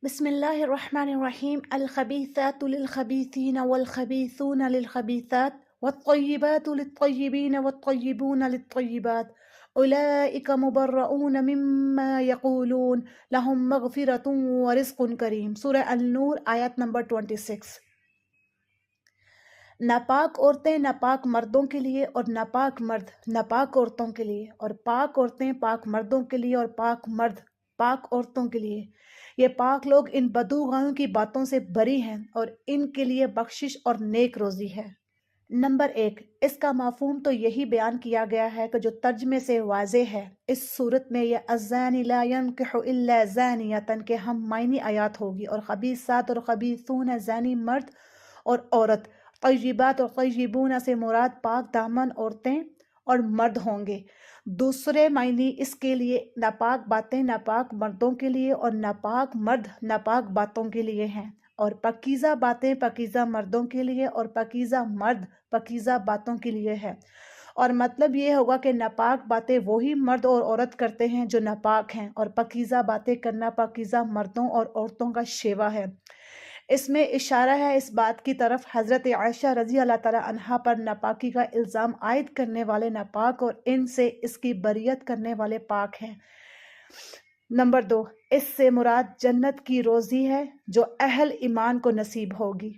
بسم الله الرحمن الرحيم. الخبيثات للخبيثين والخبيثون للخبيثات والطيبات للطيبين والطيبون للطيبات أولئك مبرؤون مما يقولون لهم مغفرة ورزق كريم. سورہ النور آیت نمبر 26۔ ناپاک عورتیں ناپاک مردوں کے لیے اور ناپاک مرد ناپاک عورتوں کے لیے، اور پاک عورتیں پاک مردوں کے لیے اور پاک مرد پاک عورتوں کے لیے۔ یہ پاک لوگ ان بدوغاؤں کی باتوں سے بری ہیں اور ان کے لیے بخشش اور نیک روزی ہے۔ نمبر 1، اس کا مفہوم تو یہی بیان کیا گیا ہے کہ جو ترجمے سے واضح ہے۔ اس صورت میں یہ الزانی لا ينکح الا زانیۃ کے ہم معنی آیات ہوگی، اور خبیثات اور خبیثون زانی مرد اور عورت، طیبات اور طیبون سے مراد پاک دامن عورتیں اور مرد ہوں گے۔ دوسرے معنی اس کے لیے ناپاک باتیں ناپاک مردوں کے لیے اور ناپاک مرد ناپاک باتوں کے لیے ہیں، اور پاکیزہ باتیں پاکیزہ مردوں کے لیے اور پاکیزہ مرد پاکیزہ باتوں کے لیے ہے۔ اور مطلب یہ ہوگا کہ ناپاک باتیں وہی مرد اور عورت کرتے ہیں جو ناپاک ہیں، اور پاکیزہ باتیں کرنا پاکیزہ مردوں اور عورتوں کا شیوا ہے۔ اس میں اشارہ ہے اس بات کی طرف حضرت عائشہ رضی اللہ تعالی عنہا پر ناپاکی کا الزام عائد کرنے والے ناپاک اور ان سے اس کی بریت کرنے والے پاک ہیں۔ نمبر 2، اس سے مراد جنت کی روزی ہے جو اہل ایمان کو نصیب ہوگی۔